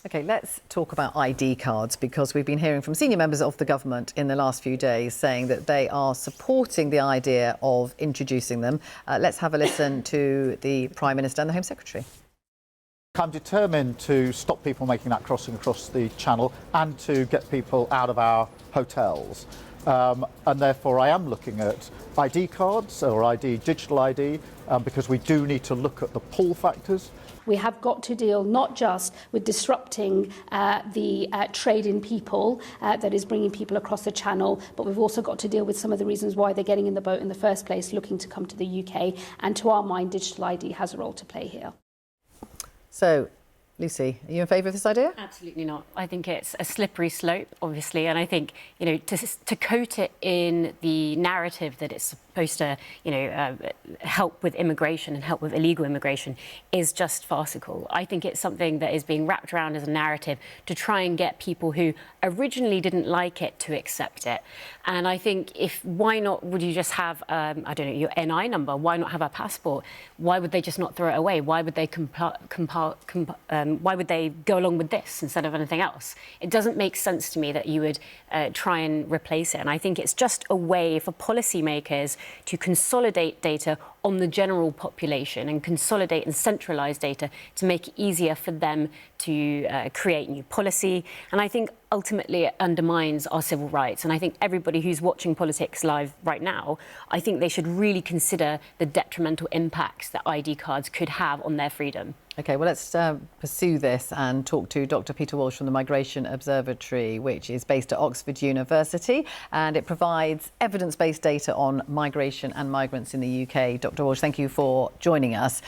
OK, let's talk about ID cards, because we've been hearing from senior members of the government in the last few days saying that they are supporting the idea of introducing them. Let's have a listen to the Prime Minister and the Home Secretary. I'm determined to stop people making that crossing across the channel and to get people out of our hotels. And therefore I am looking at ID cards or digital ID, because we do need to look at the pull factors. We have got to deal not just with disrupting the trade in people that is bringing people across the channel, but we've also got to deal with some of the reasons why they're getting in the boat in the first place, looking to come to the UK. And to our mind, digital ID has a role to play here. So, Lucy, are you in favour of this idea? Absolutely not. I think it's a slippery slope, obviously, and I think, you know, to coat it in the narrative that it's supposed to, you know, help with immigration and help with illegal immigration is just farcical. I think it's something that is being wrapped around as a narrative to try and get people who originally didn't like it to accept it. And I think why not would you just have, I don't know, your NI number? Why not have a passport? Why would they just not throw it away? Why would they why would they go along with this instead of anything else? It doesn't make sense to me that you would try and replace it. And I think it's just a way for policymakers to consolidate data on the general population and consolidate and centralise data to make it easier for them to create new policy. And I think ultimately it undermines our civil rights. And I think everybody who's watching politics live right now, I think they should really consider the detrimental impacts that ID cards could have on their freedom. OK, well, let's pursue this and talk to Dr. Peter Walsh from the Migration Observatory, which is based at Oxford University, and it provides evidence-based data on migration and migrants in the UK. Dr. Walsh, thank you for joining us.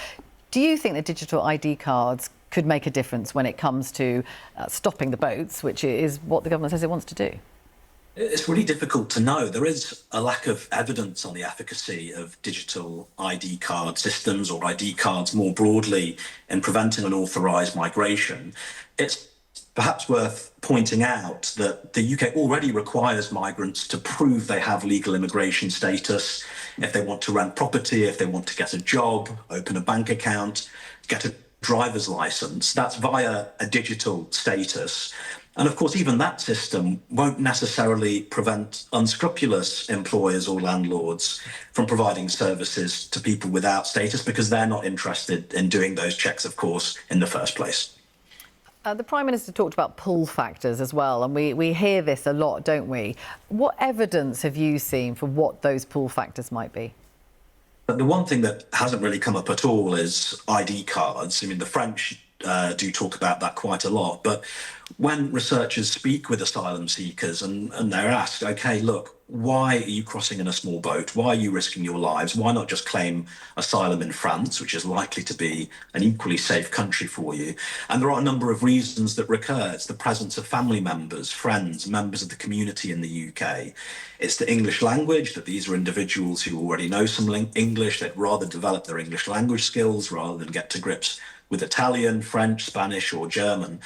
Do you think that digital ID cards could make a difference when it comes to stopping the boats, which is what the government says it wants to do? It's really difficult to know. There is a lack of evidence on the efficacy of digital ID card systems or ID cards more broadly in preventing unauthorised migration. It's perhaps worth pointing out that the UK already requires migrants to prove they have legal immigration status if they want to rent property, if they want to get a job, open a bank account, get a driver's licence. That's via a digital status. And of course, even that system won't necessarily prevent unscrupulous employers or landlords from providing services to people without status, because they're not interested in doing those checks, of course, in the first place. The Prime Minister talked about pull factors as well, and we hear this a lot, don't we? What evidence have you seen for what those pull factors might be? But the one thing that hasn't really come up at all is ID cards. I mean, the French do talk about that quite a lot, but when researchers speak with asylum seekers and they're asked, OK, look, why are you crossing in a small boat? Why are you risking your lives? Why not just claim asylum in France, which is likely to be an equally safe country for you? And there are a number of reasons that recur. It's the presence of family members, friends, members of the community in the UK. It's the English language, that these are individuals who already know some English. They'd rather develop their English language skills rather than get to grips with Italian, French, Spanish or German.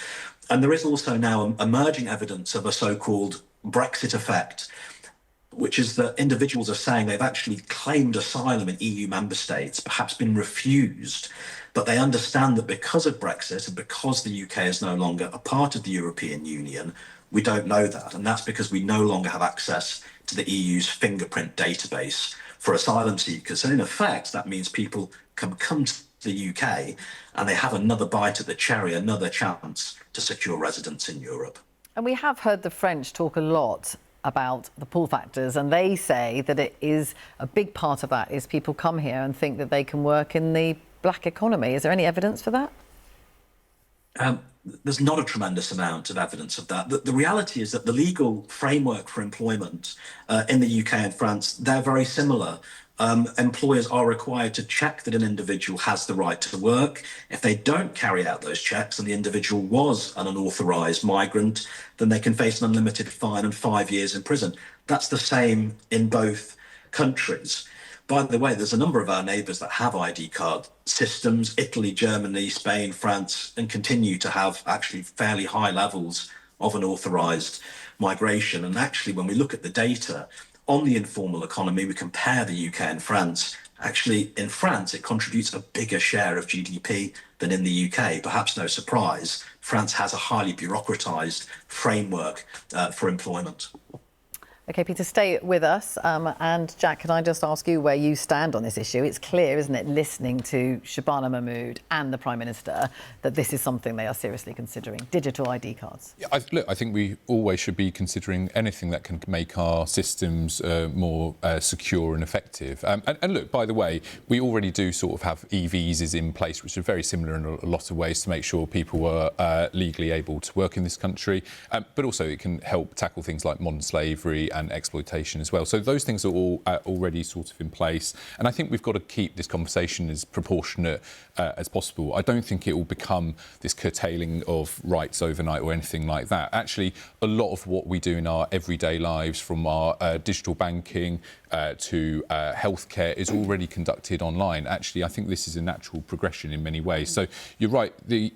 And there is also now emerging evidence of a so-called Brexit effect, which is that individuals are saying they've actually claimed asylum in EU member states, perhaps been refused, but they understand that because of Brexit and because the UK is no longer a part of the European Union, we don't know that. And that's because we no longer have access to the EU's fingerprint database for asylum seekers. And in effect, that means people can come to the UK and they have another bite at the cherry, another chance to secure residence in Europe. And we have heard the French talk a lot about the pull factors, and they say that it is a big part of that is people come here and think that they can work in the black economy. Is there any evidence for that? There's not a tremendous amount of evidence of that. The reality is that the legal framework for employment in the UK and France, they're very similar. Employers are required to check that an individual has the right to work. If they don't carry out those checks and the individual was an unauthorised migrant, then they can face an unlimited fine and 5 years in prison. That's the same in both countries. By the way, there's a number of our neighbours that have ID card systems, Italy, Germany, Spain, France, and continue to have actually fairly high levels of unauthorised migration. And actually, when we look at the data on the informal economy, we compare the UK and France. Actually, in France, it contributes a bigger share of GDP than in the UK, perhaps no surprise, France has a highly bureaucratised framework for employment. OK, Peter, stay with us. And Jack, can I just ask you where you stand on this issue? It's clear, isn't it, listening to Shabana Mahmood and the Prime Minister, that this is something they are seriously considering, digital ID cards. Yeah, I think we always should be considering anything that can make our systems more secure and effective. And look, by the way, we already do sort of have e-visas in place, which are very similar in a lot of ways to make sure people are legally able to work in this country. But also it can help tackle things like modern slavery and exploitation as well. So those things are all already sort of in place. And I think we've got to keep this conversation as proportionate as possible. I don't think it will become this curtailing of rights overnight or anything like that. Actually, a lot of what we do in our everyday lives, from our digital banking to healthcare, is already conducted online. Actually, I think this is a natural progression in many ways. So you're right,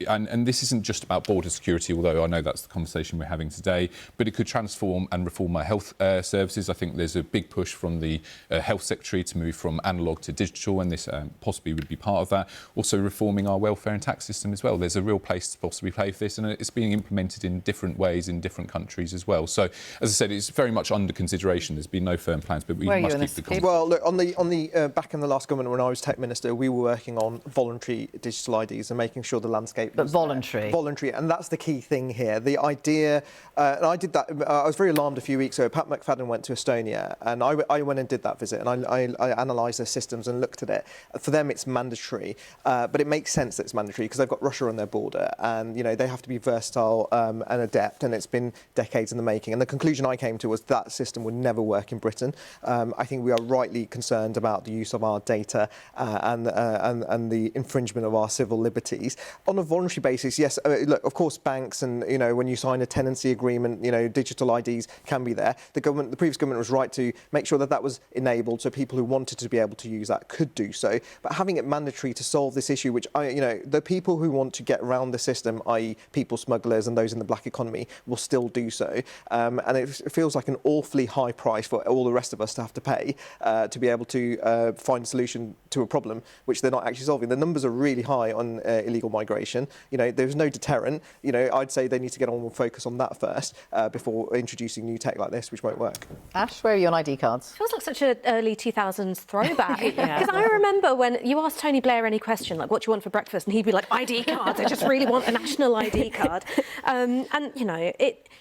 and this isn't just about border security, although I know that's the conversation we're having today, but it could transform and reform our health services. I think there's a big push from the Health Secretary to move from analogue to digital, and this possibly would be part of that. Also reforming our welfare and tax system as well. There's a real place to possibly play for this, and it's being implemented in different ways in different countries as well. So, as I said, it's very much under consideration. There's been no firm plans, but we must keep the conversation. Well, look, on the back in the last government when I was Tech Minister, we were working on voluntary digital IDs and making sure the landscape was voluntary. Voluntary, and that's the key thing here. The idea, and I did that, I was very alarmed a few weeks ago. Pat McFadden went to Estonia, and I went and did that visit, and I analysed their systems and looked at it. For them, it's mandatory, but it makes sense that it's mandatory because they've got Russia on their border, and they have to be versatile and adept, and it's been decades in the making. And the conclusion I came to was that system would never work in Britain. I think we are rightly concerned about the use of our data and the infringement of our civil liberties. On a voluntary basis, yes, look, of course, banks and, when you sign a tenancy agreement, digital IDs can be there. The previous government was right to make sure that that was enabled so people who wanted to be able to use that could do so. But having it mandatory to solve this issue, which, the people who want to get around the system, i.e. people smugglers and those in the black economy, will still do so. And it feels like an awfully high price for all the rest of us to have to pay to be able to find a solution to a problem which they're not actually solving. The numbers are really high on illegal migration. There's no deterrent. I'd say they need to get on and focus on that first before introducing new tech like this, which won't work. Ash, where are you on ID cards? Feels like such an early 2000s throwback. Because I remember when you asked Tony Blair any question, like, what do you want for breakfast? And he'd be like, ID cards. I just really want a national ID card.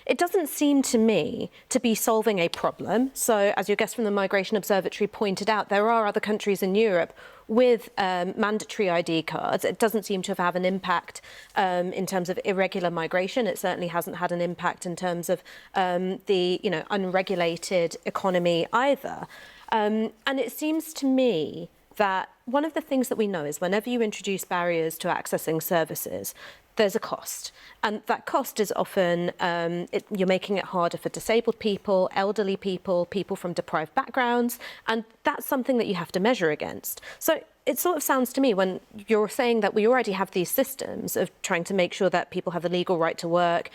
It doesn't seem to me to be solving a problem. So, as your guest from the Migration Observatory pointed out, there are other countries in Europe with mandatory ID cards. It doesn't seem to have an impact in terms of irregular migration. It certainly hasn't had an impact in terms of the unregulated economy either. And it seems to me that one of the things that we know is whenever you introduce barriers to accessing services, there's a cost. And that cost is often, you're making it harder for disabled people, elderly people, people from deprived backgrounds, and that's something that you have to measure against. So it sort of sounds to me, when you're saying that we already have these systems of trying to make sure that people have the legal right to work,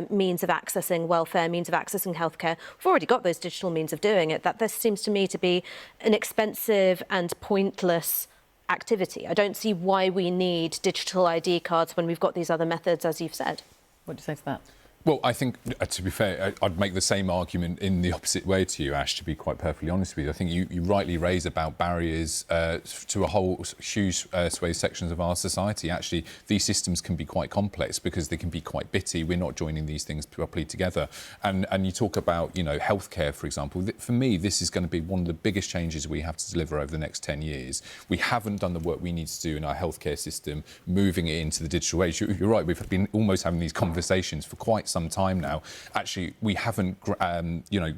means of accessing welfare, means of accessing healthcare, we've already got those digital means of doing it, that this seems to me to be an expensive and pointless activity. I don't see why we need digital ID cards when we've got these other methods, as you've said. What do you say to that? Well, I think, to be fair, I'd make the same argument in the opposite way to you, Ash, to be quite perfectly honest with you. I think you rightly raise about barriers to a whole huge swathe sections of our society. Actually, these systems can be quite complex because they can be quite bitty. We're not joining these things properly together. And you talk about, healthcare, for example. For me, this is going to be one of the biggest changes we have to deliver over the next 10 years. We haven't done the work we need to do in our healthcare system, moving it into the digital age. You're right, we've been almost having these conversations for quite some time now. Actually, we haven't,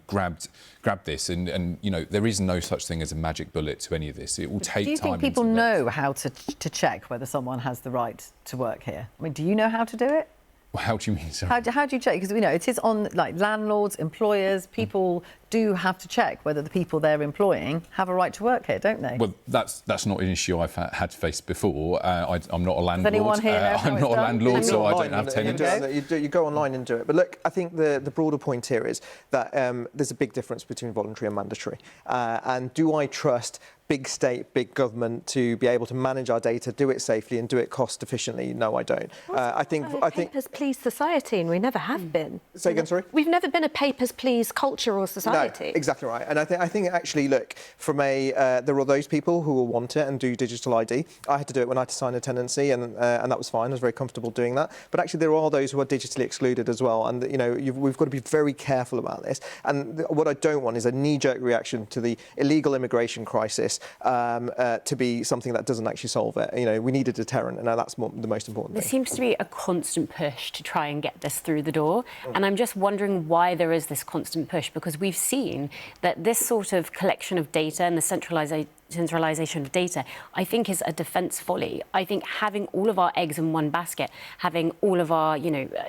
grabbed this, and there is no such thing as a magic bullet to any of this. It will take time. Do you think people know how to check whether someone has the right to work here? I mean, do you know how to do it? Well, how do you mean? How do you check? Because it is on like landlords, employers, people do have to check whether the people they're employing have a right to work here, don't they? Well, that's not an issue I've had to face before. I'm not a landlord. Does anyone here know how I'm it's not a done? landlord, so I don't have tenants. You go online and do it. But look, I think the broader point here is that there's a big difference between voluntary and mandatory. And do I trust big state, big government to be able to manage our data, do it safely and do it cost efficiently? No, I don't. I think papers please society, and we never have been. Say again, sorry? We've never been a papers please culture or society. No, exactly right. And I think actually, look, from there are those people who will want it and do digital ID. I had to do it when I had to sign a tenancy, and that was fine. I was very comfortable doing that. But actually, there are those who are digitally excluded as well. And we've got to be very careful about this. And what I don't want is a knee-jerk reaction to the illegal immigration crisis to be something that doesn't actually solve it. We need a deterrent, and that's the most important thing. There seems to be a constant push to try and get this through the door, and I'm just wondering why there is this constant push, because we've seen that this sort of collection of data and the centralisation of data, I think, is a defence folly. I think having all of our eggs in one basket, having all of our,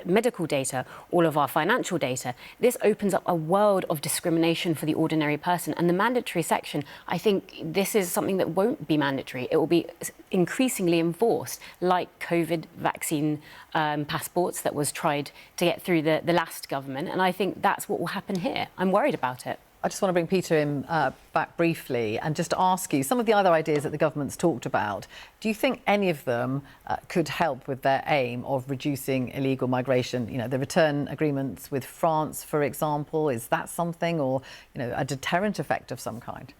medical data, all of our financial data, this opens up a world of discrimination for the ordinary person. And the mandatory section, I think this is something that won't be mandatory. It will be increasingly enforced, like COVID vaccine passports that was tried to get through the last government. And I think that's what will happen here. I'm worried about it. I just want to bring Peter in back briefly and just ask you, some of the other ideas that the government's talked about, do you think any of them could help with their aim of reducing illegal migration? The return agreements with France, for example, is that something, or, a deterrent effect of some kind?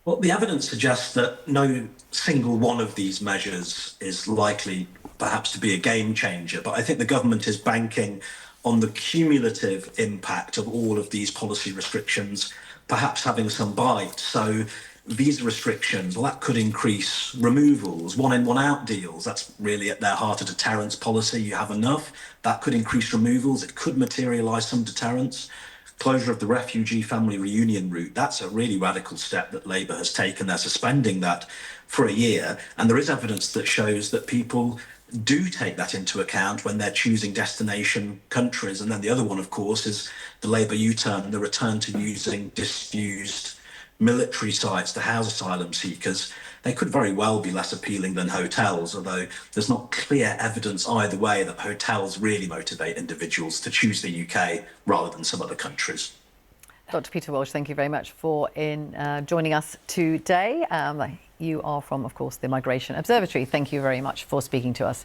Well, the evidence suggests that no single one of these measures is likely perhaps to be a game changer, but I think the government is banking on the cumulative impact of all of these policy restrictions perhaps having some bite. So visa restrictions, well, that could increase removals, one in, one out deals. That's really at their heart a deterrence policy. You have enough, that could increase removals. It could materialise some deterrence. Closure of the refugee family reunion route, that's a really radical step that Labour has taken. They're suspending that for a year. And there is evidence that shows that people do take that into account when they're choosing destination countries. And then the other one, of course, is the Labour U-turn and the return to using disused military sites to house asylum seekers. They could very well be less appealing than hotels, although there's not clear evidence either way that hotels really motivate individuals to choose the UK rather than some other countries. Dr. Peter Walsh, thank you very much for joining us today. You are from, of course, the Migration Observatory. Thank you very much for speaking to us.